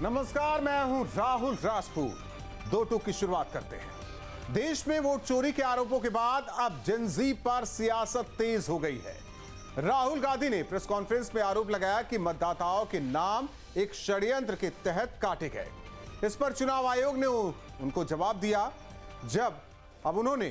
नमस्कार, मैं हूं राहुल राजपूत। दो टूक की शुरुआत करते हैं। देश में वोट चोरी के आरोपों के बाद अब जेनजी पर सियासत तेज हो गई है। राहुल गांधी ने प्रेस कॉन्फ्रेंस में आरोप लगाया कि मतदाताओं के नाम एक षड्यंत्र के तहत काटे गए। इस पर चुनाव आयोग ने उनको जवाब दिया जब अब उन्होंने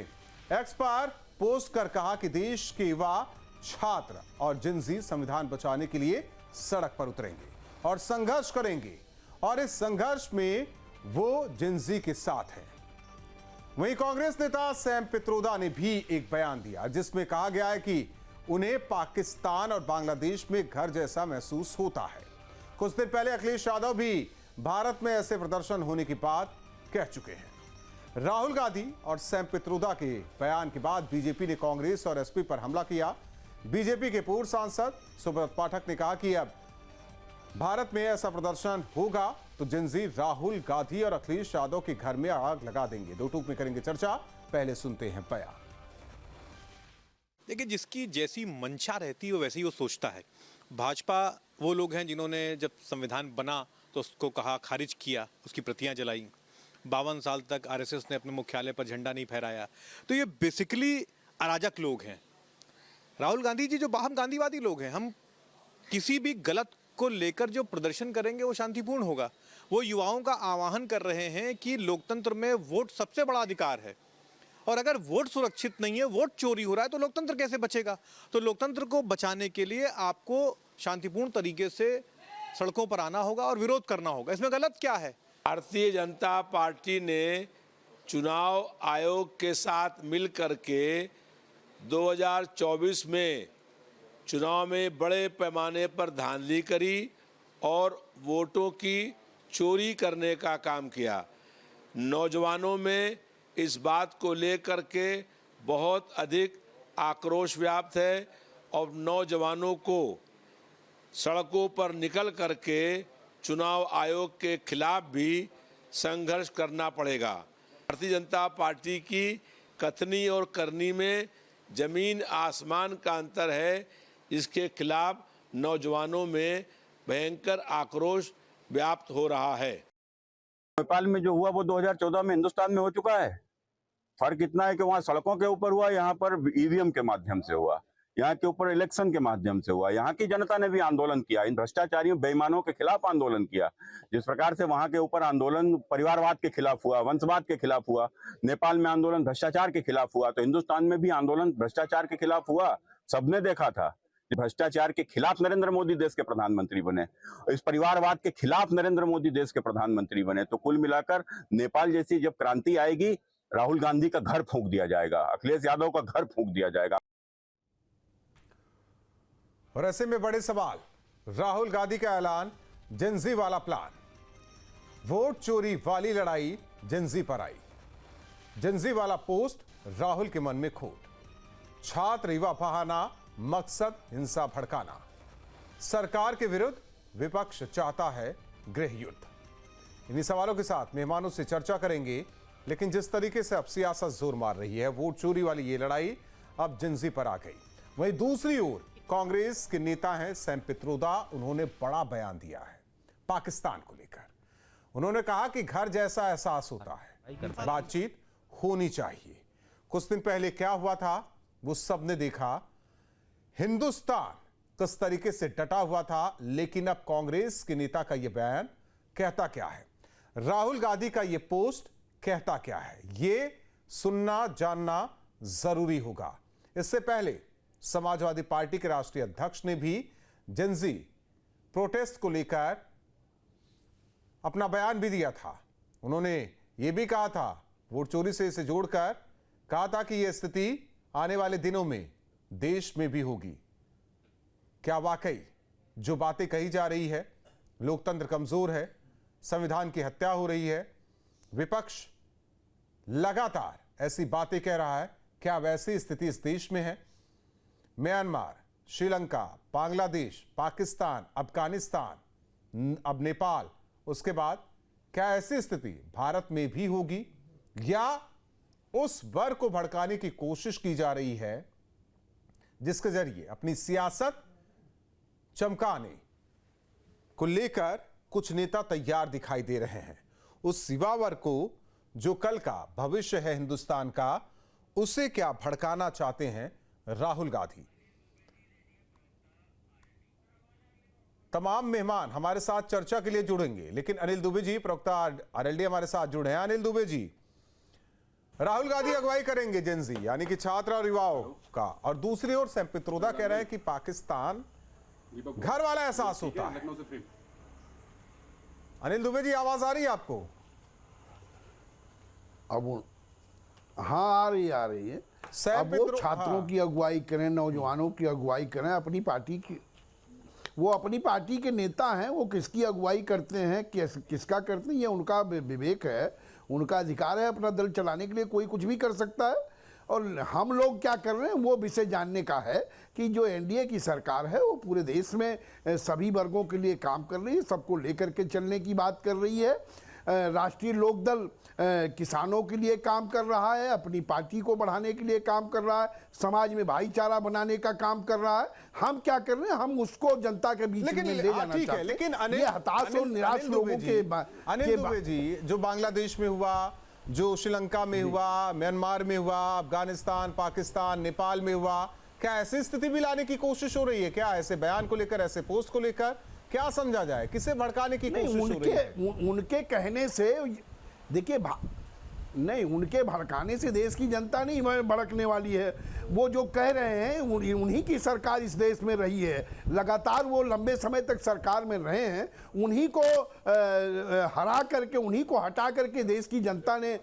एक्स पर पोस्ट कर कहा कि देश के युवा, छात्र और जेनजी संविधान बचाने के लिए सड़क पर उतरेंगे और संघर्ष करेंगे और इस संघर्ष में वो जेनजी के साथ है। वहीं कांग्रेस नेता सैम पित्रोदा ने भी एक बयान दिया जिसमें कहा गया है कि उन्हें पाकिस्तान और बांग्लादेश में घर जैसा महसूस होता है। कुछ दिन पहले अखिलेश यादव भी भारत में ऐसे प्रदर्शन होने की बात कह चुके हैं। राहुल गांधी और सैम पित्रोदा के बयान के बाद बीजेपी ने कांग्रेस और एसपी पर हमला किया। बीजेपी के पूर्व सांसद सुब्रत पाठक ने कहा कि अब भारत में ऐसा प्रदर्शन होगा तो जेनजी राहुल गांधी और अखिलेश यादव के घर में आग लगा देंगे। दो टूक में करेंगे चर्चा, पहले सुनते हैं बयान। देखिए, जिसकी जैसी मंशा रहती है वैसे ही वो सोचता है। भाजपा वो लोग हैं जिन्होंने जब संविधान बना तो उसको कहा, खारिज किया, उसकी प्रतियां जलाई। 52 साल तक आरएसएस ने अपने मुख्यालय पर झंडा नहीं फहराया। तो ये बेसिकली अराजक लोग हैं। राहुल गांधी जी जो बाहम गांधीवादी लोग हैं। हम किसी भी गलत को लेकर जो प्रदर्शन करेंगे वो शांतिपूर्ण होगा। वो युवाओं का आह्वान कर रहे हैं कि लोकतंत्र में वोट सबसे बड़ा अधिकार है और अगर वोट सुरक्षित नहीं है, वोट चोरी हो रहा है तो लोकतंत्र कैसे बचेगा। तो लोकतंत्र को बचाने के लिए आपको शांतिपूर्ण तरीके से सड़कों पर आना होगा और विरोध करना होगा। इसमें गलत क्या है? भारतीय जनता पार्टी ने चुनाव आयोग के साथ मिल करके 2024 में चुनाव में बड़े पैमाने पर धांधली करी और वोटों की चोरी करने का काम किया। नौजवानों में इस बात को लेकर के बहुत अधिक आक्रोश व्याप्त है और नौजवानों को सड़कों पर निकल करके चुनाव आयोग के खिलाफ भी संघर्ष करना पड़ेगा। भारतीय जनता पार्टी की कथनी और करनी में जमीन आसमान का अंतर है। इसके खिलाफ नौजवानों में भयंकर आक्रोश व्याप्त हो रहा है। नेपाल में जो हुआ वो 2014 में हिंदुस्तान में हो चुका है। फर्क इतना है कि वहाँ सड़कों के ऊपर हुआ, यहाँ पर ईवीएम के माध्यम से हुआ, यहाँ के ऊपर इलेक्शन के माध्यम से हुआ। यहाँ की जनता ने भी आंदोलन किया, इन भ्रष्टाचारियों बेईमानों के खिलाफ आंदोलन किया। जिस प्रकार से वहाँ के ऊपर आंदोलन परिवारवाद के खिलाफ हुआ, वंशवाद के खिलाफ हुआ, नेपाल में आंदोलन भ्रष्टाचार के खिलाफ हुआ, तो हिंदुस्तान में भी आंदोलन भ्रष्टाचार के खिलाफ हुआ। सबने देखा था। भ्रष्टाचार के खिलाफ नरेंद्र मोदी देश के प्रधानमंत्री बने, इस परिवारवाद के खिलाफ नरेंद्र मोदी देश के प्रधानमंत्री बने। तो कुल मिलाकर नेपाल जैसी जब क्रांति आएगी, राहुल गांधी का घर फूंक दिया जाएगा, अखिलेश यादव का घर फूंक दिया जाएगा। और ऐसे में बड़े सवाल, राहुल गांधी का ऐलान, जेनजी वाला प्लान, वोट चोरी वाली लड़ाई जेनजी पर आई। जेनजी वाला पोस्ट, राहुल के मन में खोट, छात्र युवा बहाना, मकसद हिंसा भड़काना, सरकार के विरुद्ध विपक्ष चाहता है गृह युद्ध। इन्हीं सवालों के साथ मेहमानों से चर्चा करेंगे। लेकिन जिस तरीके से अब सियासत जोर मार रही है, वोट चोरी वाली ये लड़ाई अब जेनजी पर आ गई। वहीं दूसरी ओर कांग्रेस के नेता हैं सैम पित्रोदा, उन्होंने बड़ा बयान दिया है पाकिस्तान को लेकर। उन्होंने कहा कि घर जैसा एहसास होता है, बातचीत होनी चाहिए। कुछ दिन पहले क्या हुआ था वो सबने देखा। हिंदुस्तान किस तरीके से डटा हुआ था, लेकिन अब कांग्रेस के नेता का यह बयान कहता क्या है, राहुल गांधी का यह पोस्ट कहता क्या है, यह सुनना जानना जरूरी होगा। इससे पहले समाजवादी पार्टी के राष्ट्रीय अध्यक्ष ने भी जेनजी प्रोटेस्ट को लेकर अपना बयान भी दिया था। उन्होंने यह भी कहा था, वोट चोरी से इसे जोड़कर कहा था कि यह स्थिति आने वाले दिनों में देश में भी होगी। क्या वाकई जो बातें कही जा रही है, लोकतंत्र कमजोर है, संविधान की हत्या हो रही है, विपक्ष लगातार ऐसी बातें कह रहा है, क्या वैसी स्थिति इस देश में है? म्यांमार, श्रीलंका, बांग्लादेश, पाकिस्तान, अफगानिस्तान, अब नेपाल, उसके बाद क्या ऐसी स्थिति भारत में भी होगी, या उस वर्ग को भड़काने की कोशिश की जा रही है जिसके जरिए अपनी सियासत चमकाने को लेकर कुछ नेता तैयार दिखाई दे रहे हैं। उस युवा वर्ग को जो कल का भविष्य है हिंदुस्तान का, उसे क्या भड़काना चाहते हैं राहुल गांधी। तमाम मेहमान हमारे साथ चर्चा के लिए जुड़ेंगे, लेकिन अनिल दुबे जी, प्रवक्ता आरएलडी हमारे साथ जुड़े हैं। अनिल दुबे जी, राहुल गांधी अगुवाई करेंगे जेनजी यानी कि छात्र और युवाओं का, और दूसरी ओर सैम पित्रोदा कह रहे हैं कि पाकिस्तान घर वाला एहसास होता है। अनिल दुबे जी, आवाज आ रही है आपको? अब हाँ, आ रही है। अब वो छात्रों की अगुवाई करें, नौजवानों की अगुवाई करें, अपनी पार्टी की, वो अपनी पार्टी के नेता हैं, वो किसकी अगुवाई करते हैं, किसका करते हैं, ये उनका विवेक है, उनका अधिकार है। अपना दल चलाने के लिए कोई कुछ भी कर सकता है। और हम लोग क्या कर रहे हैं वो विषय जानने का है कि जो एनडीए की सरकार है वो पूरे देश में सभी वर्गों के लिए काम कर रही है, सबको लेकर के चलने की बात कर रही है। राष्ट्रीय लोकदल किसानों के लिए काम कर रहा है, अपनी पार्टी को बढ़ाने के लिए काम कर रहा है, समाज में भाईचारा बनाने का काम कर रहा है। हम क्या कर रहे हैं, हम उसको जनता के बीच में ले जाना चाहते हैं। लेकिन ये हताश और निराश लोगों के अनिल दुबे जी, जो बांग्लादेश में हुआ, जो श्रीलंका में हुआ, म्यांमार में हुआ, अफगानिस्तान, पाकिस्तान, नेपाल में हुआ, क्या ऐसी स्थिति भी लाने की कोशिश हो रही है? क्या ऐसे बयान को लेकर, ऐसे पोस्ट को लेकर क्या समझा जाए, किसे भड़काने की कोशिश हो रही है? उनके कहने से देखिए, नहीं, उनके भड़काने से देश की जनता नहीं भड़कने वाली है। वो जो कह रहे हैं, उन्हीं की सरकार इस देश में रही है, लगातार वो लंबे समय तक सरकार में रहे हैं। उन्हीं को हरा करके, उन्हीं को हटा करके देश की जनता ने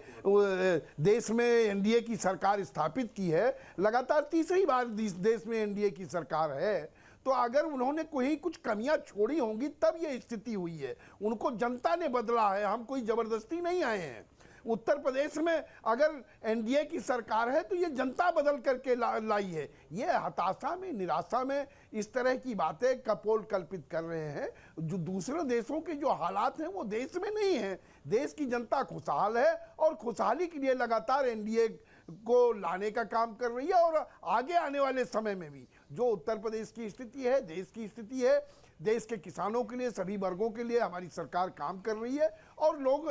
देश में एनडीए की सरकार स्थापित की है। लगातार तीसरी बार देश में एनडीए की सरकार है। तो अगर उन्होंने कोई कुछ कमियां छोड़ी होंगी तब ये स्थिति हुई है। उनको जनता ने बदला है, हम कोई जबरदस्ती नहीं आए हैं। उत्तर प्रदेश में अगर एनडीए की सरकार है तो ये जनता बदल करके लाई है। ये हताशा में, निराशा में इस तरह की बातें कपोल कल्पित कर रहे हैं। जो दूसरे देशों के जो हालात हैं वो देश में नहीं है। देश की जनता खुशहाल है और खुशहाली के लिए लगातार एनडीए को लाने का काम कर रही है। और आगे आने वाले समय में भी जो उत्तर प्रदेश की स्थिति है, देश की स्थिति है, देश के किसानों के लिए, सभी वर्गों के लिए हमारी सरकार काम कर रही है। और लोग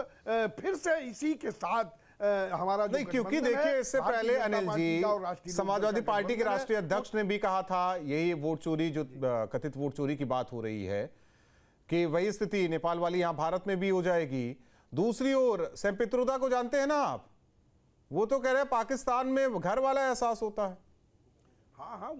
फिर से इसी के साथ हमारा नहीं, क्योंकि देखिए, इससे पहले अनिल जी, समाजवादी पार्टी के राष्ट्रीय अध्यक्ष ने भी कहा था, यही वोट चोरी, जो कथित वोट चोरी की बात हो रही है, कि वही स्थिति नेपाल वाली यहां भारत में भी हो जाएगी। दूसरी ओर सैम पित्रोदा को जानते हैं ना आप, वो तो कह रहे हैं पाकिस्तान में घर वाला एहसास होता है। हाँ,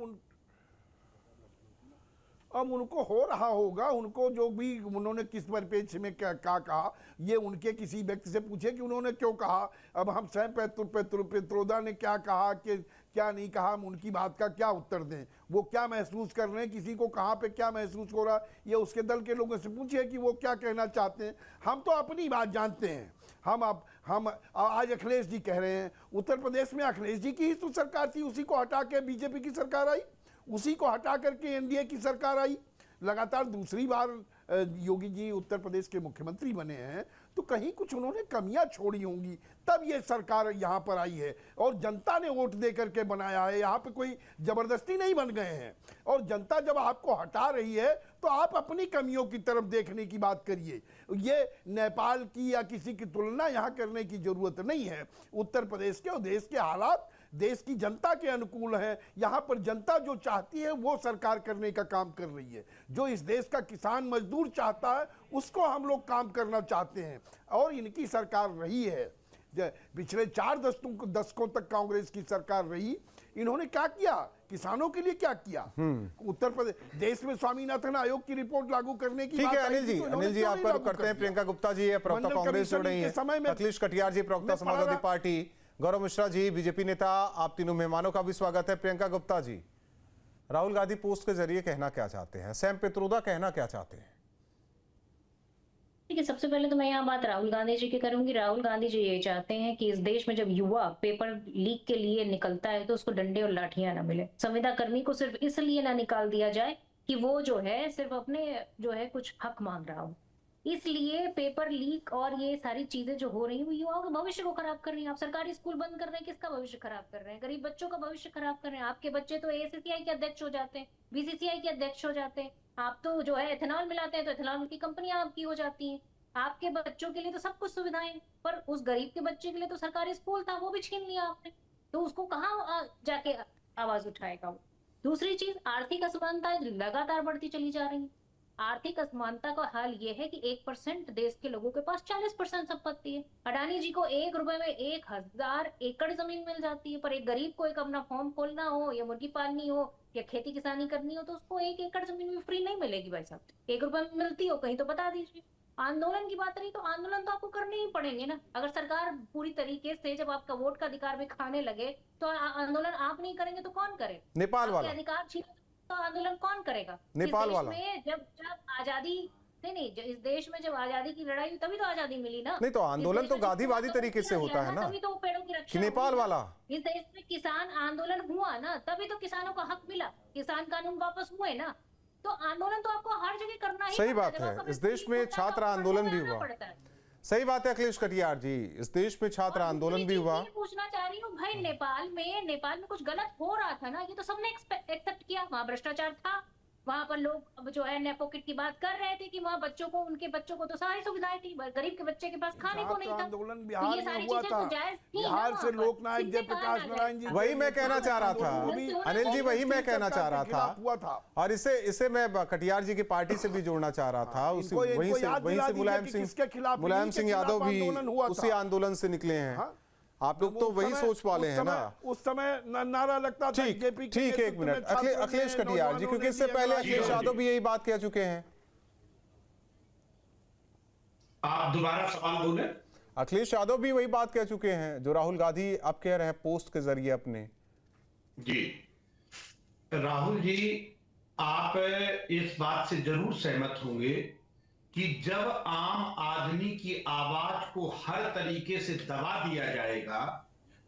अब उनको हो रहा होगा, उनको जो भी उन्होंने किस परिप्रेक्ष्य में क्या कहा, ये उनके किसी व्यक्ति से पूछे कि उन्होंने क्यों कहा। अब हम सैम पित्रोदा ने क्या कहा कि क्या नहीं कहा, हम उनकी बात का क्या उत्तर दें? वो क्या महसूस कर रहे हैं, किसी को कहाँ पे क्या महसूस हो रहा है, ये उसके दल के लोगों से पूछिए कि वो क्या कहना चाहते हैं। हम तो अपनी बात जानते हैं। हम आज अखिलेश जी कह रहे हैं, उत्तर प्रदेश में अखिलेश जी की ही तो सरकार थी, उसी को हटा के बीजेपी की सरकार आई, उसी को हटा करके एनडीए की सरकार आई। लगातार दूसरी बार योगी जी उत्तर प्रदेश के मुख्यमंत्री बने हैं, तो कहीं कुछ उन्होंने कमियां छोड़ी होंगी, तब ये सरकार यहाँ पर आई है। और जनता ने वोट दे करके बनाया है, यहाँ पे कोई जबरदस्ती नहीं बन गए हैं। और जनता जब आपको हटा रही है तो आप अपनी कमियों की तरफ देखने की बात करिए। ये नेपाल की या किसी की तुलना यहाँ करने की जरूरत नहीं है। उत्तर प्रदेश के और देश के हालात देश की जनता के अनुकूल है। यहाँ पर जनता जो चाहती है वो सरकार करने का काम कर रही है। जो इस देश का किसान मजदूर चाहता है उसको हम लोग काम करना चाहते हैं। और इनकी सरकार रही है, पिछले 4 दशकों तक कांग्रेस की सरकार रही। इन्होंने क्या किया, किसानों के लिए क्या किया? उत्तर प्रदेश देश में स्वामीनाथन आयोग की रिपोर्ट लागू करने की ठीक है अनिल जी आपका रुख करते हैं। प्रियंका गुप्ता जी है, प्रवक्ता कांग्रेस जुड़ रही है, अखिलेश कटियार जी प्रवक्ता समाजवादी पार्टी, गौरव मिश्रा जी बीजेपी नेता, आप तीनों मेहमानों का भी स्वागत है। प्रियंका गुप्ता जी, राहुल गांधी पोस्ट के जरिए कहना क्या चाहते हैं, सैम पित्रोदा कहना क्या चाहते हैं? ठीक है, सबसे पहले तो मैं यहाँ बात राहुल गांधी जी की करूंगी। राहुल गांधी जी ये चाहते हैं कि इस देश में जब युवा पेपर लीक के लिए निकलता है तो उसको डंडे और लाठियां ना मिले। संविदा कर्मी को सिर्फ इसलिए ना निकाल दिया जाए कि वो जो है सिर्फ अपने जो है कुछ हक मांग रहा हो। इसलिए पेपर लीक और ये सारी चीजें जो हो रही है वो युवाओं के भविष्य को खराब कर रही हैं। आप सरकारी स्कूल बंद कर रहे हैं, किसका भविष्य खराब कर रहे हैं? गरीब बच्चों का भविष्य खराब कर रहे हैं। आपके बच्चे तो एसीसीआई के अध्यक्ष हो जाते हैं, बीसीसीआई के अध्यक्ष हो जाते हैं, आप तो जो है एथेनॉल मिलाते हैं तो एथेनॉल की कंपनियां आपकी हो जाती हैं। आपके बच्चों के लिए तो सब कुछ सुविधाएं, पर उस गरीब के बच्चे के लिए तो सरकारी स्कूल था, वो भी छीन लिया आपने। तो उसको कहाँ जाके आवाज उठाएगा वो। दूसरी चीज, आर्थिक असमानताएं लगातार बढ़ती चली जा रही है। आर्थिक असमानता का हाल ये है कि 1% देश के लोगों के पास 40% संपत्ति है। अडानी जी को 1 रुपए में 1000 एकड़ जमीन मिल जाती है, पर एक गरीब को एक अपना फॉर्म खोलना हो या मुर्गी पालनी हो या खेती किसानी करनी हो तो उसको 1 एकड़ जमीन भी फ्री नहीं मिलेगी भाई साहब। 1 रुपए में मिलती हो कहीं तो बता दीजिए। आंदोलन की बात रही तो आंदोलन तो आपको करने ही पड़ेंगे ना। अगर सरकार पूरी तरीके से जब आपका वोट का अधिकार भी खाने लगे तो आंदोलन आप नहीं करेंगे तो कौन करे? नेपाल आपके वाला अधिकार छीन तो आंदोलन कौन करेगा? नेपाल इस देश वाला में जब आजादी नहीं, इस देश में जब आजादी की लड़ाई हुई तभी तो आजादी मिली ना। नहीं तो इस आंदोलन देश तो में जब गांधीवादी आंदोलन तरीके से किया होता गया है ना, तभी तो पेड़ों की कि रक्षा नेपाल हुई ना। वाला इस देश में किसान आंदोलन हुआ ना, तभी तो किसानों को हक मिला, किसान कानून वापस हुए ना। तो आंदोलन तो आपको हर जगह करना ही सही पड़ता बात जब है। आपका इस देश में होता है तो छात्र आपको आंदोलन भी आना हुआ। पड़ता है। सही बात है अखिलेश कटियार जी, इस देश में छात्र और आंदोलन दूसरी भी चीज हुआ। ये पूछना चाह रही हूँ भाई, नेपाल में कुछ गलत हो रहा था ना, ये तो सबने एक्सेप्ट किया। वहां भ्रष्टाचार था, वहां पर लोग अब जो है नेपोकिट की बात कर रहे थे कि वहां बच्चों को, उनके बच्चों को तो सारी सुविधाएं थी, गरीब के बच्चे के पास खाने को नहीं था। आंदोलन तो बिहार ये सारी में हुआ चीजें था, तो जायज थी ना बिहार वहां से पर। लोकनायक किसने जयप्रकाश कहा नारायण जी, वही मैं कहना चाह रहा था, आंदोलन अनिल जी वही मैं कहना चाह रहा हुआ था। था। और इसे मैं कटियार जी की पार्टी से भी जोड़ना चाह रहा था। उसी वहीं से मुलायम सिंह यादव भी उसी आंदोलन से निकले हैं। आप लोग तो वही सोच वाले हैं ना। उस समय नारा लगता था जेपी के ठीक, एक मिनट अखिलेश कटियार जी, क्योंकि इससे पहले अखिलेश यादव भी यही बात कह चुके हैं। आप दोबारा सवाल बोले। अखिलेश यादव भी वही बात कह चुके हैं जो राहुल गांधी अब कह रहे हैं पोस्ट के जरिए अपने। जी राहुल जी, आप इस बात से जरूर सहमत होंगे कि जब आम आदमी की आवाज को हर तरीके से दबा दिया जाएगा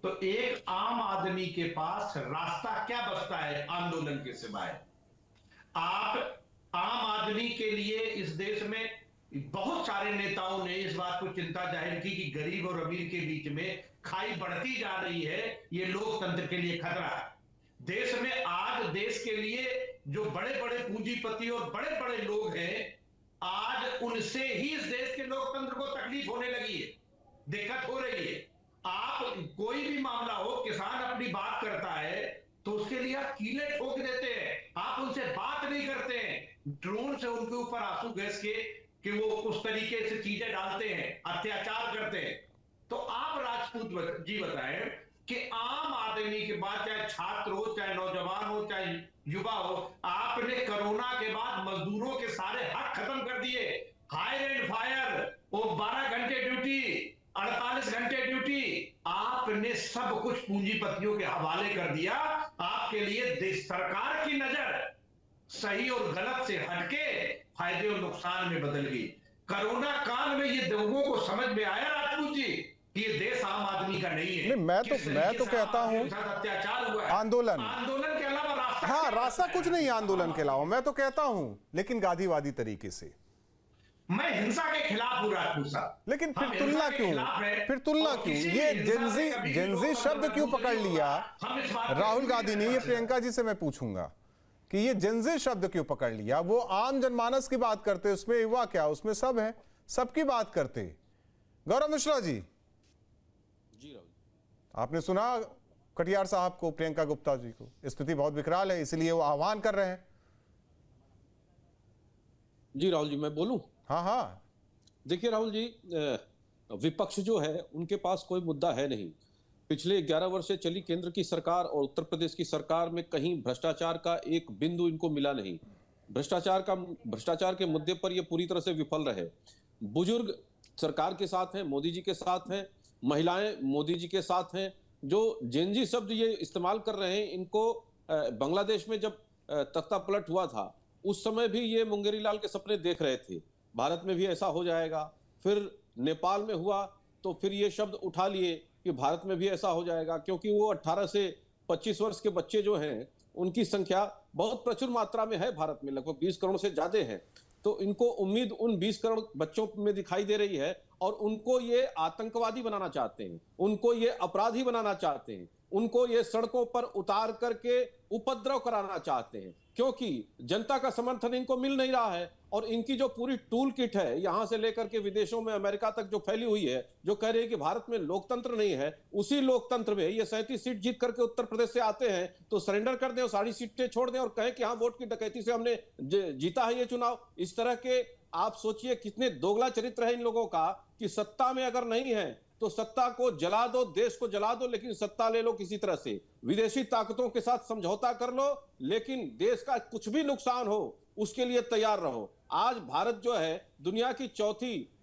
तो एक आम आदमी के पास रास्ता क्या बचता है आंदोलन के सिवाय। आप आम आदमी के लिए इस देश में बहुत सारे नेताओं ने इस बात को चिंता जाहिर की कि गरीब और अमीर के बीच में खाई बढ़ती जा रही है, ये लोकतंत्र के लिए खतरा है। देश में आज देश के लिए जो बड़े बड़े पूंजीपति और बड़े बड़े लोग हैं, आज उनसे ही इस देश के लोकतंत्र को तकलीफ होने लगी है, दिक्कत हो रही है। आप कोई भी मामला हो, किसान अपनी बात करता है तो उसके लिए आप कीले ठोक देते हैं, आप उनसे बात नहीं करते हैं, ड्रोन से उनके ऊपर आंसू गैस के कि वो उस तरीके से चीजें डालते हैं, अत्याचार करते हैं। तो आप राजपूत जी बताएं कि आम आदमी के बाद, चाहे छात्र हो, चाहे नौजवान हो, चाहे युवा हो, आपने कोरोना के बाद मजदूरों के सारे हक खत्म कर दिए। हायर एंड फायर, वो 12 घंटे ड्यूटी, 48 घंटे ड्यूटी, आपने सब कुछ पूंजीपतियों के हवाले कर दिया। आपके लिए देश सरकार की नजर सही और गलत से हटके फायदे और नुकसान में बदल गई। कोरोना काल में ये लोगों को समझ में आया राजपूत जी कि ये देश आम आदमी का नहीं है। नहीं, मैं तो कहता हूं अत्याचार हुआ है। आंदोलन के अलावा रास्ता, हाँ, रास्ता कुछ नहीं है आंदोलन के अलावा, मैं तो कहता हूं, लेकिन गांधीवादी तरीके से। मैं हिंसा के खिलाफ हूं राजपूत साहब, लेकिन फिर तुलना क्यों? ये जेंजी शब्द क्यों पकड़ लिया राहुल गांधी ने? ये प्रियंका जी से मैं पूछूंगा कि ये जेंजी शब्द क्यों पकड़ लिया? वो आम जनमानस की बात करते, उसमें युवा क्या, उसमें सब है, सबकी बात करते। गौरव मिश्रा जी, आपने सुना कटियार साहब को, प्रियंका गुप्ता जी को, स्थिति बहुत विकराल है, इसलिए वो आह्वान कर रहे हैं। जी राहुल जी, मैं बोलूं? हाँ हाँ, देखिए राहुल जी, विपक्ष जो है उनके पास कोई मुद्दा है नहीं। पिछले 11 वर्ष से चली केंद्र की सरकार और उत्तर प्रदेश की सरकार में कहीं भ्रष्टाचार का एक बिंदु इनको मिला नहीं। भ्रष्टाचार के मुद्दे पर ये पूरी तरह से विफल रहे। बुजुर्ग सरकार के साथ हैं, मोदी जी के साथ हैं, महिलाएं मोदी जी के साथ हैं। जो जेनजी शब्द ये इस्तेमाल कर रहे हैं, इनको बांग्लादेश में जब तख्ता पलट हुआ था उस समय भी ये मुंगेरी लाल के सपने देख रहे थे, भारत में भी ऐसा हो जाएगा। फिर नेपाल में हुआ तो फिर ये शब्द उठा लिए कि भारत में भी ऐसा हो जाएगा, क्योंकि वो 18 से 25 वर्ष के बच्चे जो हैं उनकी संख्या बहुत प्रचुर मात्रा में है भारत में, लगभग 20 करोड़ से ज्यादा है। तो इनको उम्मीद उन 20 करोड़ बच्चों में दिखाई दे रही है और उनको ये आतंकवादी बनाना चाहते हैं, उनको ये अपराधी बनाना चाहते हैं। उनको ये सड़कों पर उतार करके उपद्रव कराना चाहते हैं, क्योंकि जनता का समर्थन इनको मिल नहीं रहा है। और इनकी जो पूरी टूल किट है यहां से लेकर के विदेशों में, अमेरिका तक जो फैली हुई है, जो कह रही है कि भारत में लोकतंत्र नहीं है, उसी लोकतंत्र में ये 37 सीट जीत करके उत्तर प्रदेश से आते हैं तो सरेंडर कर दें और सारी सीटें छोड़ दें और कहें कि हाँ वोट की डकैती से हमने जीता है ये चुनाव। इस तरह के आप सोचिए कितने दोगला चरित्र है इन लोगों का कि सत्ता में अगर नहीं है तो सत्ता को जला दो, देश को जला दो, लेकिन सत्ता ले लो किसी तरह से, विदेशी ताकतों के साथ समझौता कर लो, लेकिन देश का कुछ भी नुकसान हो उसके लिए तैयार रहो। आज भारत जो है दुनिया की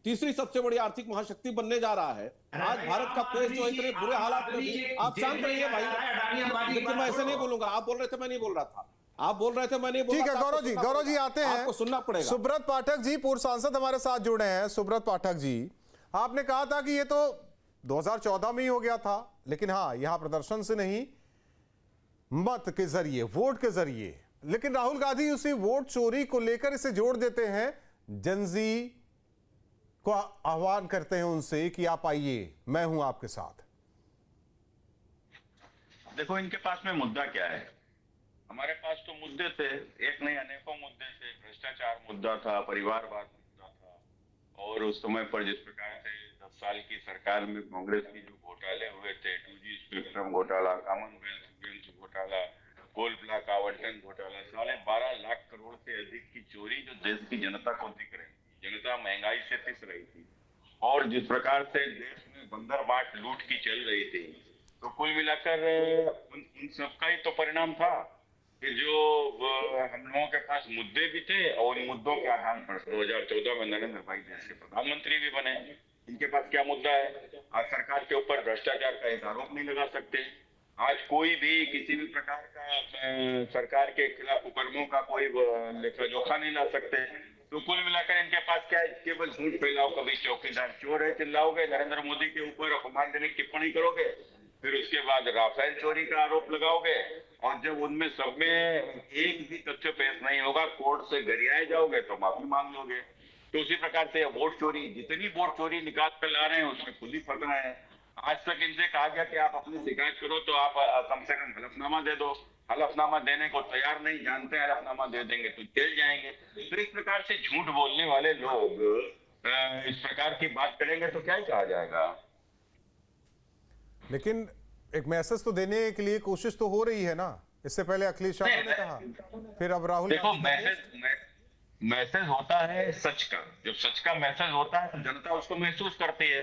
तीसरी सबसे बड़ी आर्थिक महाशक्ति बनने जा रहा है। आज भारत का पेश जो इतने बुरे हालात में भी, आप शांत रहिए भाई, लेकिन मैं ऐसे नहीं बोलूंगा। आप बोल रहे थे मैं नहीं बोल रहा था, आप बोल रहे थे मैं नहीं बोल रहा था। ठीक है गौरव जी आते हैं, आपको सुनना पड़ेगा। सुब्रत पाठक जी पूर्व सांसद हमारे साथ जुड़े हैं। सुब्रत पाठक जी, आपने कहा था कि ये तो 2014 में ही हो गया था, लेकिन हाँ यहां प्रदर्शन से नहीं, मत के जरिए, वोट के जरिए। लेकिन राहुल गांधी उसी वोट चोरी को लेकर इसे जोड़ देते हैं, जनजी को आह्वान करते हैं उनसे कि आप आइए, मैं हूं आपके साथ। देखो इनके पास में मुद्दा क्या है, हमारे पास तो मुद्दे थे, एक नहीं अनेकों मुद्दे थे। भ्रष्टाचार मुद्दा था, परिवारवाद मुद्दा था, और उस समय पर जिस प्रकार से 10 साल की सरकार में कांग्रेस की जो घोटाले हुए थे, 2G स्पेक्ट्रम घोटाला, कॉमनवेल्थ गेम्स घोटाला, कोल ब्लॉक आवंटन घोटाला, 12.5 लाख करोड़ से अधिक की चोरी जो देश की जनता को दिख रही थी, जनता महंगाई से पिस रही थी, और जिस प्रकार से देश में बंदर बाट लूट की चल रही थी, तो कुल मिलाकर उन सबका ही तो परिणाम था कि जो हम लोगों के पास मुद्दे भी थे, और उन मुद्दों के आधार पर 2014 में नरेंद्र भाई देश के प्रधानमंत्री भी बने। इनके पास क्या मुद्दा है? आज सरकार के ऊपर भ्रष्टाचार का एक आरोप नहीं लगा सकते, आज कोई भी किसी भी प्रकार का सरकार के खिलाफ उपक्रमों का कोई लेखा जोखा नहीं ला सकते। तो कुल मिलाकर इनके पास क्या है? केवल झूठ फैलाओ, कभी चौकीदार चोर है चिल्लाओगे, नरेंद्र मोदी के ऊपर अपमानजनक टिप्पणी करोगे, फिर उसके बाद राफेल चोरी का आरोप लगाओगे, और जब उनमें सब में एक भी तथ्य पेश नहीं होगा, कोर्ट से गरियाए जाओगे तो माफी मांग लोगे। तो उसी प्रकार से वोट चोरी, जितनी वोट चोरी निकाल कर ला रहे हैं उसमें खुद ही फंस रहे हैं। आज तक इनसे कहा गया कि आप अपनी शिकायत करो तो आप कम से कम हलफनामा दे दो, हलफनामा देने को तैयार नहीं, जानते हैं हलफनामा दे देंगे तो जेल जाएंगे। तो इस प्रकार से झूठ बोलने वाले लोग इस प्रकार की बात करेंगे तो क्या ही कहा जाएगा। लेकिन एक मैसेज तो देने के लिए कोशिश तो हो रही है ना, इससे पहले अखिलेश यादव ने कहा, फिर अब राहुल। देखो मैसेज होता है सच का, जब सच का मैसेज होता है तो जनता उसको महसूस करती है।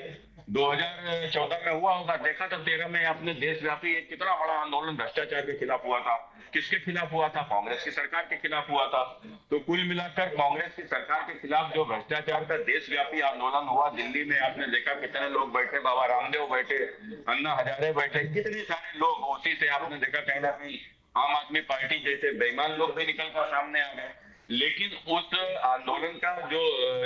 2014 में हुआ होगा, देखा था 13 में आपने देशव्यापी एक कितना बड़ा आंदोलन भ्रष्टाचार के खिलाफ हुआ था। किसके खिलाफ हुआ था? कांग्रेस की सरकार के खिलाफ हुआ था। तो कुल मिलाकर कांग्रेस की सरकार के खिलाफ जो भ्रष्टाचार का देशव्यापी आंदोलन हुआ, दिल्ली में आपने देखा कितने लोग बैठे, बाबा रामदेव बैठे, अन्ना हजारे बैठे, कितने सारे लोग। उसी से आपने देखा कहीं ना कहीं आम आदमी पार्टी जैसे बेईमान लोग भी निकल कर सामने आ गए। लेकिन उस आंदोलन का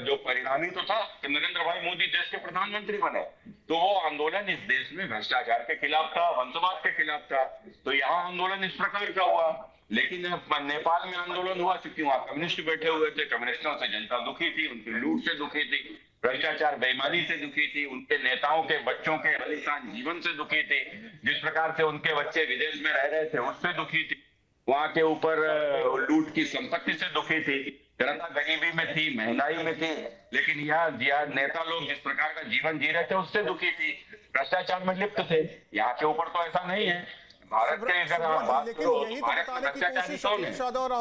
जो परिणामी तो था कि नरेंद्र भाई मोदी देश के प्रधानमंत्री बने, तो वो आंदोलन इस देश में भ्रष्टाचार के खिलाफ था, वंशवाद के खिलाफ था। तो यहाँ आंदोलन इस प्रकार का हुआ। लेकिन नेपाल में आंदोलन हुआ क्योंकि वहाँ कम्युनिस्ट बैठे हुए थे, कम्युनिस्टों से जनता दुखी थी, उनकी लूट से दुखी थी, भ्रष्टाचार बेईमानी से दुखी थी, उनके नेताओं के बच्चों के आलीशान जीवन से दुखी थी, जिस प्रकार से उनके बच्चे विदेश में रह रहे थे उससे दुखी थी, वहां के ऊपर लूट की संपत्ति से दुखी थी, जनता गरीबी में थी, महंगाई में थी। लेकिन यहाँ नेता लोग जिस प्रकार का जीवन जी रहे थे उससे दुखी थी, भ्रष्टाचार में लिप्त थे। यहाँ के ऊपर तो ऐसा नहीं है। भारत के अगर आप बात करो, भारत में भ्रष्टाचारी कौन है?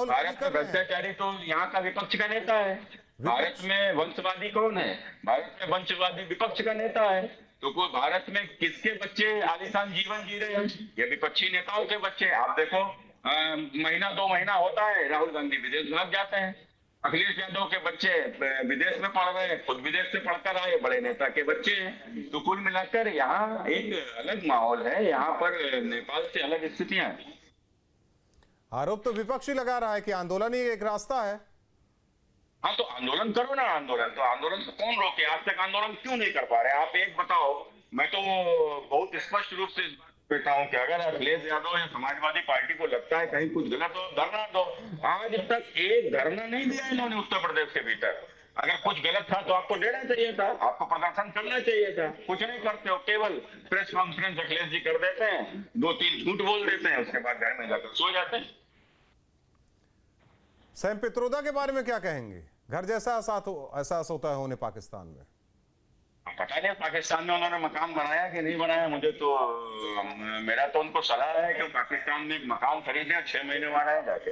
भारत में भ्रष्टाचारी तो यहाँ का विपक्ष का नेता है। भारत में वंशवादी कौन है? भारत में वंशवादी विपक्ष का नेता है। तो कोई भारत में किसके बच्चे आलीशान जीवन जी रहे हैं? ये विपक्षी नेताओं के बच्चे। आप देखो महीना 2 महीना होता है, राहुल गांधी विदेश भाग जाते हैं, अखिलेश यादव के बच्चे विदेश में पढ़ रहे हैं, खुद विदेश से पढ़कर आए, बड़े नेता के बच्चे हैं। तो कुल मिलाकर यहाँ एक अलग माहौल है, यहाँ पर नेपाल से अलग स्थितियां हैं। आरोप तो विपक्ष ही लगा रहा है कि आंदोलन ही एक रास्ता है। हाँ तो आंदोलन करो ना, आंदोलन तो कौन रोके? आज तक आंदोलन क्यों नहीं कर पा रहे? आप एक बताओ। मैं तो बहुत स्पष्ट रूप से कहता हूँ कि अगर अखिलेश यादव या समाजवादी पार्टी को लगता है कहीं कुछ गलत हो, धरना दो। आज तक एक धरना नहीं दिया इन्होंने उत्तर प्रदेश के भीतर। अगर कुछ गलत था तो आपको लेना चाहिए था, आपको प्रदर्शन करना चाहिए था, कुछ नहीं करते हो, केवल प्रेस कॉन्फ्रेंस अखिलेश जी कर देते हैं, 2-3 झूठ बोल देते हैं, उसके बाद घर में जाकर सो जाते हैं। सैम पित्रोदा के बारे में क्या कहेंगे? घर जैसा एहसास होता है उन्हें पाकिस्तान में? पता नहीं पाकिस्तान में उन्होंने मकान बनाया कि नहीं बनाया, मुझे तो मेरा तो उनको सलाह है कि पाकिस्तान में एक मकान खरीदें, 6 महीने वहां रहे जाके।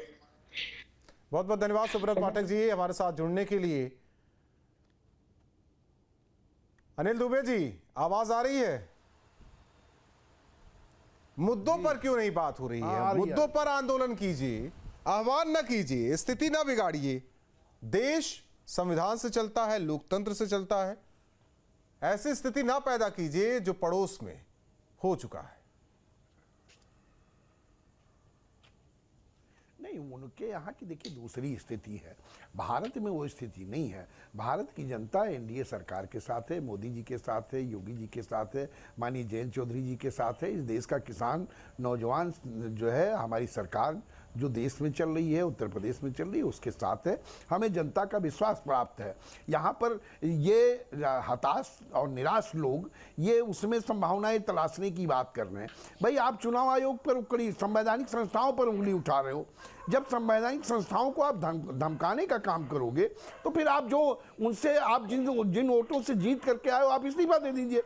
बहुत बहुत धन्यवाद सुब्रत पाठक जी हमारे साथ जुड़ने के लिए। अनिल दुबे जी, आवाज आ रही है? मुद्दों पर क्यों नहीं बात हो रही है? मुद्दों पर आंदोलन कीजिए, आह्वान ना कीजिए, स्थिति ना बिगाड़िए। देश संविधान से चलता है, लोकतंत्र से चलता है। ऐसी स्थिति ना पैदा कीजिए जो पड़ोस में हो चुका है। नहीं, उनके यहाँ की देखिए दूसरी स्थिति है, भारत में वो स्थिति नहीं है। भारत की जनता एनडीए सरकार के साथ है, मोदी जी के साथ है, योगी जी के साथ है, माननीय जयंत चौधरी जी के साथ है। इस देश का किसान नौजवान जो है, हमारी सरकार जो देश में चल रही है, उत्तर प्रदेश में चल रही है, उसके साथ है। हमें जनता का विश्वास प्राप्त है। यहाँ पर ये हताश और निराश लोग ये उसमें संभावनाएं तलाशने की बात कर रहे हैं। भाई, आप चुनाव आयोग पर उंगली, संवैधानिक संस्थाओं पर उंगली उठा रहे हो। जब संवैधानिक संस्थाओं को आप धमकाने का काम करोगे तो फिर आप जो उनसे आप जिन वोटों से जीत करके आए हो, आप इस्तीफा दे दीजिए।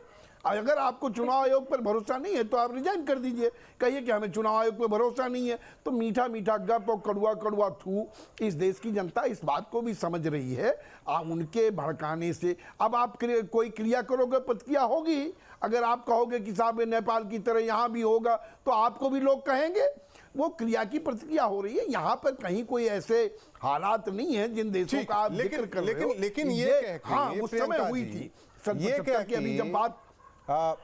अगर आपको चुनाव आयोग पर भरोसा नहीं है तो आप रिजाइन कर दीजिए। कहिए कि हमें चुनाव आयोग पर भरोसा नहीं है। तो मीठा मीठा गप और कड़वा कड़वा थू इस देश की जनता इस बात को भी समझ रही है। आप उनके भड़काने से अब आप कोई क्रिया करोगे, प्रतिक्रिया होगी। अगर आप कहोगे कि साहब नेपाल की तरह यहाँ भी होगा तो आपको भी लोग कहेंगे। वो क्रिया की प्रतिक्रिया हो रही है। यहाँ पर कहीं कोई ऐसे हालात नहीं है जिन देशों का आप जिक्र कर रहे हो। लेकिन ये हाँ, उस समय हुई थी। ये कह के अभी जब बात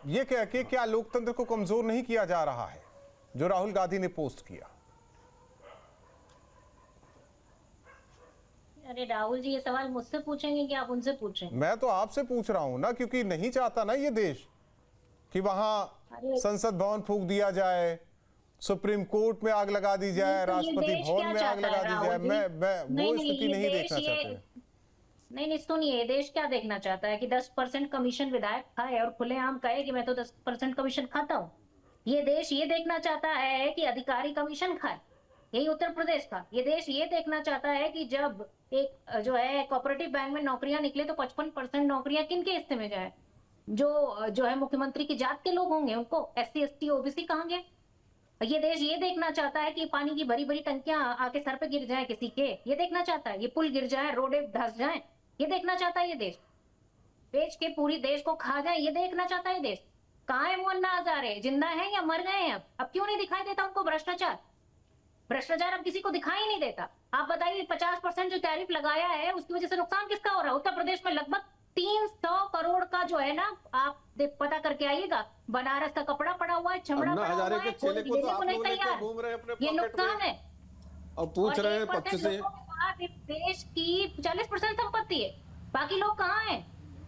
ये कह के क्या लोकतंत्र को कमजोर नहीं किया जा रहा है जो राहुल गांधी ने पोस्ट किया? अरे राहुल जी, ये सवाल मुझसे पूछेंगे कि आप उनसे पूछें? मैं तो आपसे पूछ रहा हूं ना, क्योंकि नहीं चाहता ना ये देश कि वहां संसद भवन फूंक दिया जाए, सुप्रीम कोर्ट में आग लगा दी जाए, राष्ट्रपति भवन में आग लगा दी जाए। मैं वो स्थिति नहीं देखना चाहते। नहीं, सुनिए, देश क्या देखना चाहता है कि 10% कमीशन विधायक खाए और खुलेआम कहे कि मैं तो 10% कमीशन खाता हूँ? ये देश ये देखना चाहता है कि अधिकारी कमीशन खाए? यही उत्तर प्रदेश का ये देश ये देखना चाहता है कि जब एक जो है कोऑपरेटिव बैंक में नौकरियां निकले तो 55% नौकरियां किन के हिस्से में जाए? जो है मुख्यमंत्री की जात के लोग होंगे, उनको SC ST OBC कहाँ गए? ये देश ये देखना चाहता है कि पानी की बड़ी बड़ी टंकियां आके सर पे गिर जाए किसी के? ये देखना चाहता है? ये पुल गिर जाए, रोडे धंस जाए? ये देखना चाहता है ये देश? बेच के पूरी देश को खा जाए, ये देखना चाहता है ये देश? कहाँ है वो अन्ना हजारे? जिंदा है या मर गए हैं? अब क्यों नहीं दिखाई देता उनको भ्रष्टाचार? भ्रष्टाचार अब किसी को दिखाई नहीं देता। आप बताइए, 50% जो टैरिफ लगाया है उसकी वजह से नुकसान किसका हो रहा है? उत्तर प्रदेश में लगभग 300 करोड़ का जो है ना, आप पता करके आइएगा। बनारस का कपड़ा पड़ा हुआ है, चमड़ा पड़ा हुआ है, कोई देने को नहीं तैयार। ये नुकसान है। अब पूछ रहे हैं पक्ष से, देश की 40% संपत्ति है, बाकी लोग कहाँ हैं?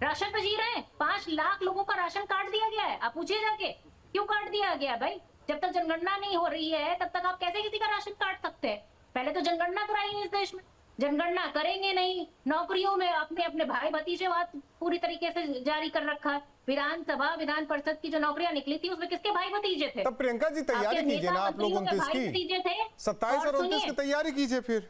राशन पे जी रहे हैं। 5 लाख लोगों का राशन काट दिया गया है। आप पूछिए जाके, क्यों काट दिया गया भाई? जब तक जनगणना नहीं हो रही है तब तक आप कैसे किसी का राशन काट सकते हैं? पहले तो जनगणना कराइए इस देश में। जनगणना करेंगे नहीं, नौकरियों में अपने अपने भाई भतीजेवाद पूरी तरीके से जारी कर रखा है। विधानसभा विधान परिषद की जो नौकरियां निकली थी उसमें किसके भाई भतीजे थे? तब प्रियंका जी तैयारी कीजिए ना आप लोग 29 की, 27 और 29 की तैयारी कीजिए फिर।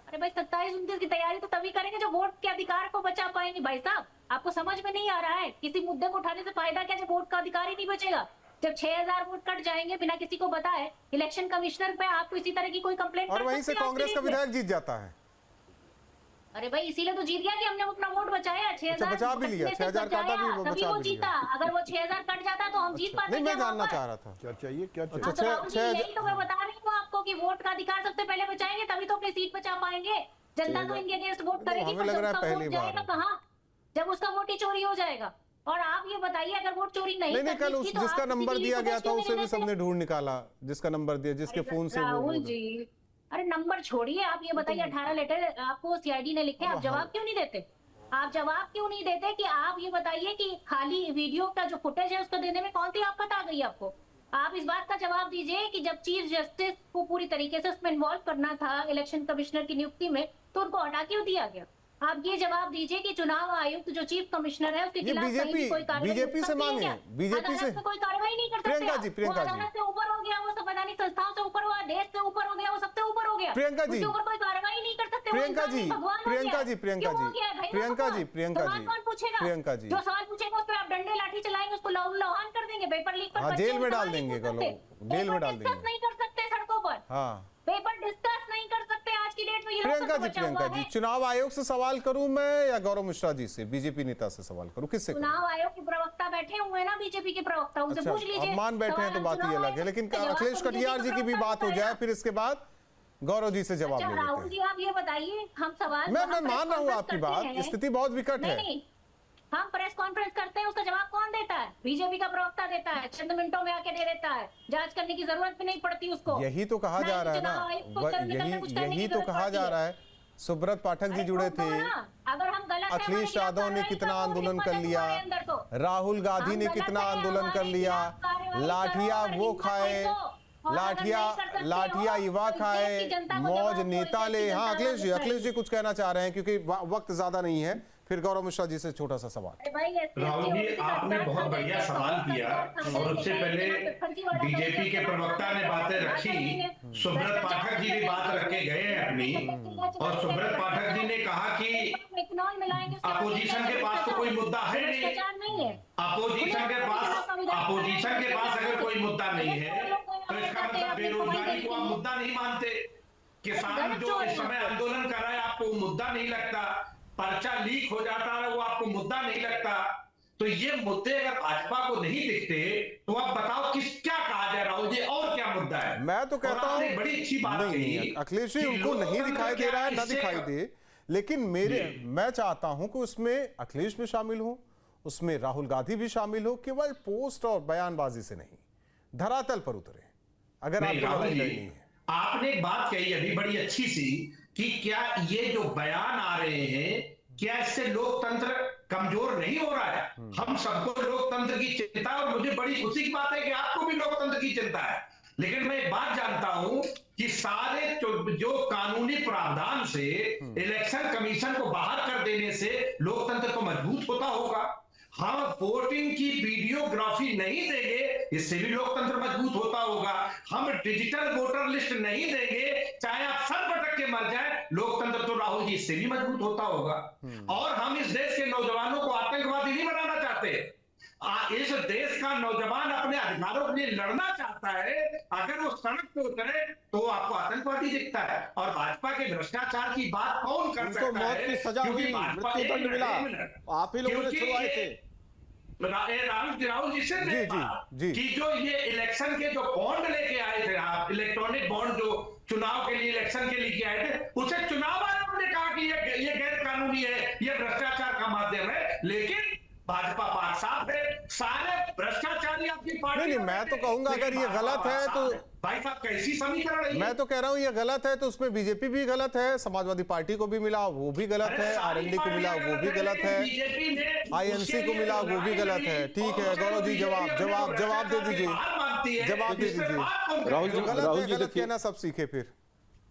अरे भाई, 27-29 की तैयारी तो तभी करेंगे जो वोट के अधिकार को बचा पाएंगे। भाई साहब, आपको समझ में नहीं आ रहा है? किसी मुद्दे को उठाने से फायदा क्या जब वोट का अधिकार ही नहीं बचेगा? जब 6000 वोट कट जाएंगे बिना किसी को बताए, इलेक्शन कमिश्नर पे आपको इसी तरह की कोई कंप्लेंट और वहीं से कांग्रेस का विधायक जीत जाता है। अरे भाई, इसीलिए तो जीत गया कि हमने अपना वोट बचाया। 6000 बचा भी लिया, 6000 का भी वो तभी वो जीता। अगर वो 6000 कट जाता तो हम जीत पाते। नहीं, मैं जानना चाह रहा था क्या चाहिए, क्या चाहिए? यही तो मैं बता रही हूँ आपको कि वोट का अधिकार सबसे पहले बचाएंगे तभी तो अपनी सीट बचा पाएंगे। जनता तो इनके अगेंस्ट वोट करेगी, हमें लग रहा है पहली बार जाएगा कहाँ? जब उसका वोट ही चोरी हो जाएगा। और आप ये बताइए, अगर वोट चोरी नहीं कल उस जिसका नंबर दिया गया था उसे भी सबने ढूंढ निकाला, जिसका नंबर दिया, जिसके फोन से। राहुल जी, अरे नंबर छोड़िए, आप ये बताइए 18 लेटर आपको CID ने लिखे, आप जवाब क्यों नहीं देते? आप जवाब क्यों नहीं देते कि आप ये बताइए कि खाली वीडियो का जो फुटेज है उसको देने में कौन सी आफत आ गई आपको? आप इस बात का जवाब दीजिए कि जब चीफ जस्टिस को पूरी तरीके से उसमें इन्वॉल्व करना था इलेक्शन कमिश्नर की नियुक्ति में, तो उनको हटा क्यों दिया गया? आप ये जवाब दीजिए कि चुनाव आयुक्त जो चीफ कमिश्नर है उसके ये खिलाफ कहीं भी कोई कार्रवाई बीजेपी हो से सकती है मांगे, क्या? बीजेपी से अदालत में कोई कार्रवाई नहीं कर सकते प्रियंका आप। जी, प्रियंका वो जी। अदालत से ऊपर हो गया, वो संवैधानिक संस्थाओं से ऊपर हुआ, देश से ऊपर हो गया, वो सबसे ऊपर हो गया। प्रियंका जी। उसके ऊपर कोई कार्रवाई नहीं कर सकते। वो प्रियंका इंसान जी, नहीं, भगवान हो प्रियंका गया। जी, प्रियंका क्यों हो जी, गया है भैया प्रियंका भगवान? जी, प्रियंका सवाल जी, कौन पूछेगा? प्रियंका जी। जो सवाल पूछेगा उस पर आप डंडे लाठी चलाएंगे, उसको लौहान कर देंगे, पेपर लीक पर हाँ, बच्चे जेल में डाल सवाल नहीं देंगे, पूछ सकते। लोग जेल में डाल पेपर डिस्कस देंगे। नहीं कर सकते सड़कों पर, हाँ पेपर डिस्कस नहीं कर सकते आज की डेट में। ये प्रियंका लोग जी, बचा हुआ प्रियंका जी, है। चुनाव आयोग से सवाल करूं मैं या गौरव मिश्रा जी से, बीजेपी नेता से सवाल करूं, किससे करूं? चुनाव आयोग के प्रवक्ता बैठे हुए हैं ना, बीजेपी के प्रवक्ता, उनसे अच्छा, पूछ लीजिए। अब मान बैठे हैं तो सवाल बात ही चुनाव अलग है, आयोग लेकिन से जवाब अखिलेश तो बीजेपी कटियार जी की भी प्रवक्ता बात हो बताएगा। जाए, फिर इसके बाद गौरव जी से जवाब अच्छा ले राहुल लेते जी, हैं। आप ये बताइए, हम सवाल मैं हम प्रेस मान रहा हूँ कॉन्फ्रेंस आपकी करते बात, हैं। स्थिति बहुत विकट है। नहीं, हम प्रेस कॉन्फ्रेंस करते हैं, उसका जवाब कौन देता है? बीजेपी का प्रवक्ता देता है, चंद मिनटों में आके दे देता है, जांच करने की जरूरत भी नहीं पड़ती उसको। यही तो कहा जा रहा है ना, यही तो कहा जा रहा है। सुब्रत पाठक जी जुड़े थे, अगर हम गलत अखिलेश यादव ने कितना आंदोलन कर लिया, राहुल गांधी ने कितना आंदोलन कर लिया, लाठिया वो खाए, लाठिया युवा खाए, मौज नेता ले। हाँ अखिलेश जी कुछ कहना चाह रहे हैं क्योंकि वक्त ज्यादा नहीं है, फिर गौरव मिश्रा जी से छोटा सा सवाल। राहुल जी, आपने बहुत बढ़िया सवाल किया और उससे पहले बीजेपी के प्रवक्ता ने बातें रखी, सुब्रत पाठक जी भी बात रख के गए हैं अपनी, और सुब्रत पाठक जी ने कहा कि अपोजिशन के पास तो कोई मुद्दा है नहीं, अपोजिशन के पास अगर कोई मुद्दा नहीं है तो इसका मतलब बेरोजगारी को आप मुद्दा नहीं मानते, किसान जो इस समय आंदोलन कर रहा है आपको वो मुद्दा नहीं लगता, पर्चा लीक हो जाता है वो आपको मुद्दा नहीं लगता। तो ये मुद्दे अगर भाजपा को नहीं दिखते तो आप बताओ क्या कहा जाए राहुल जी, और क्या मुद्दा है? मैं तो कहता हूँ बड़ी अच्छी बात नहीं, अखिलेश जी उनको नहीं दिखाई दे रहा है, ना दिखाई दे, लेकिन मैं चाहता हूं कि उसमें अखिलेश भी शामिल हो, उसमें राहुल गांधी भी शामिल हो, केवल पोस्ट और बयानबाजी से नहीं, धरातल पर उतरे। अगर आपको लड़ाई लड़नी है, आपने एक बात कही अभी बड़ी अच्छी सी कि क्या ये जो बयान आ रहे हैं क्या इससे लोकतंत्र कमजोर नहीं हो रहा है? हम सबको लोकतंत्र की चिंता है और मुझे बड़ी खुशी की बात है कि आपको भी लोकतंत्र की चिंता है, लेकिन मैं एक बात जानता हूं कि सारे जो कानूनी प्रावधान से इलेक्शन कमीशन को बाहर कर देने से लोकतंत्र तो मजबूत होता होगा। हम वोटिंग की वीडियोग्राफी नहीं देंगे, इससे भी लोकतंत्र मजबूत होता होगा। हम डिजिटल वोटर लिस्ट नहीं देंगे, चाहे आप सर पटक के मर जाए, लोकतंत्र तो राहुल जी इससे भी मजबूत होता होगा। और हम इस देश के नौजवानों को आतंकवादी नहीं बनाना चाहते। इस देश का नौजवान अपने अधिकारों के लिए लड़ना चाहता है, अगर वो सड़क पे उतरे तो आपको आतंकवादी दिखता है। और भाजपा के भ्रष्टाचार की बात कौन कर सकता है? मौत की सजा हुई, मृत्युदंड मिला, आप ही लोगों ने छुड़वाए थे। राहुल जी से कि जो ये इलेक्शन के जो बॉन्ड लेके आए थे आप, इलेक्ट्रॉनिक बॉन्ड जो चुनाव के लिए इलेक्शन के लिए आए थे, उसे चुनाव आयोग ने कहा कि ये गैर कानूनी है, ये भ्रष्टाचार का माध्यम है, लेकिन भाजपा पाक साफ है, सारे भ्रष्टाचारी आपकी पार्टी। नहीं, मैं तो कहूंगा अगर ये गलत है तो भाई साहब कैसी समीकरण है? मैं तो कह रहा हूं ये गलत है तो उसमें बीजेपी भी गलत है, समाजवादी पार्टी को भी मिला वो भी गलत है, आरएलडी को मिला वो भी गलत है, आईएनसी को मिला वो भी गलत है। ठीक है गौरव जी, जवाब दे दीजिए, जवाब दे दीजिए। राहुल जी गलत कहना सब सीखे फिर।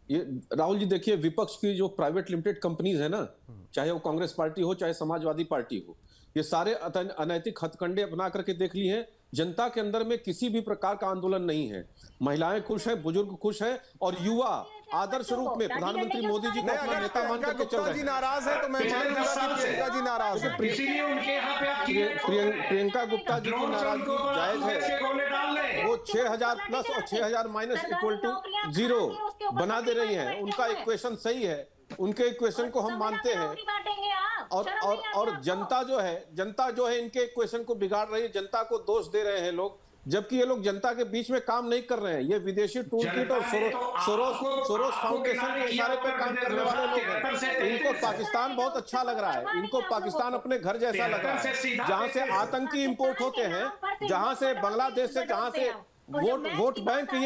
ये राहुल जी देखिए, विपक्ष की जो प्राइवेट लिमिटेड कंपनीज है ना, चाहे वो कांग्रेस पार्टी हो चाहे समाजवादी पार्टी हो, ये सारे अनैतिक हथकंडे अपना करके देख लिए हैं। जनता के अंदर में किसी भी प्रकार का आंदोलन नहीं है, महिलाएं खुश हैं, बुजुर्ग खुश हैं, और युवा आदर्श रूप में प्रधानमंत्री मोदी जी को अपना नेता मान करके चल रहे हैं। नाराज है तो मैं प्रियंका जी नाराज है, इसीलिए उनके यहाँ पे प्रियंका गुप्ता जी की नाराजगी जायज है। वो 6000 प्लस और 6000 माइनस इक्वल टू 0 बना दे रही हैं, उनका इक्वेशन सही है, उनके इक्वेशन को हम मानते हैं। और जनता जो है इनके इक्वेशन को बिगाड़ रही है, जनता को दोष दे रहे हैं लोग, जबकि ये लोग जनता के बीच में काम नहीं कर रहे हैं। ये विदेशी टूल किट और सोरोस फाउंडेशन के इशारे पे काम करने वाले लोग हैं। इनको पाकिस्तान बहुत अच्छा लग रहा है, इनको पाकिस्तान अपने घर जैसा लग रहा है, जहां से आतंकी इंपोर्ट होते हैं, जहां से बांग्लादेश से, जहां से वोट बैंक की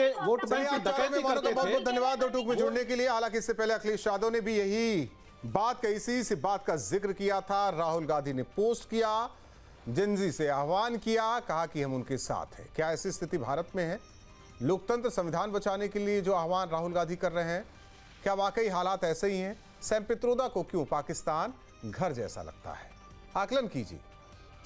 डकैती करते थे। बहुत धन्यवाद यूट्यूब में जुड़ने के लिए। हालांकि इससे पहले अखिलेश यादव ने भी यही बात कही थी, इसी बात का जिक्र किया था। राहुल गांधी ने पोस्ट किया, जेनजी से आह्वान किया, कहा कि हम उनके साथ हैं। क्या ऐसी स्थिति भारत में है? लोकतंत्र संविधान बचाने के लिए जो आह्वान राहुल गांधी कर रहे हैं, क्या वाकई हालात ऐसे ही हैं? सैम पित्रोदा को क्यों पाकिस्तान घर जैसा लगता है? आकलन कीजिए,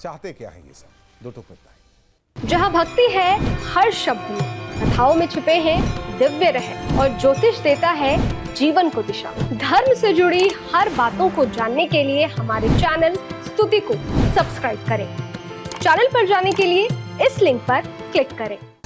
चाहते क्या है ये सब? दो टुक मिलता है। जहाँ भक्ति है हर शब्द में, कथाओं में छिपे हैं दिव्य रहस्य और ज्योतिष देता है जीवन को दिशा। धर्म से जुड़ी हर बातों को जानने के लिए हमारे चैनल स्तुति को सब्सक्राइब करें। चैनल पर जाने के लिए इस लिंक पर क्लिक करें।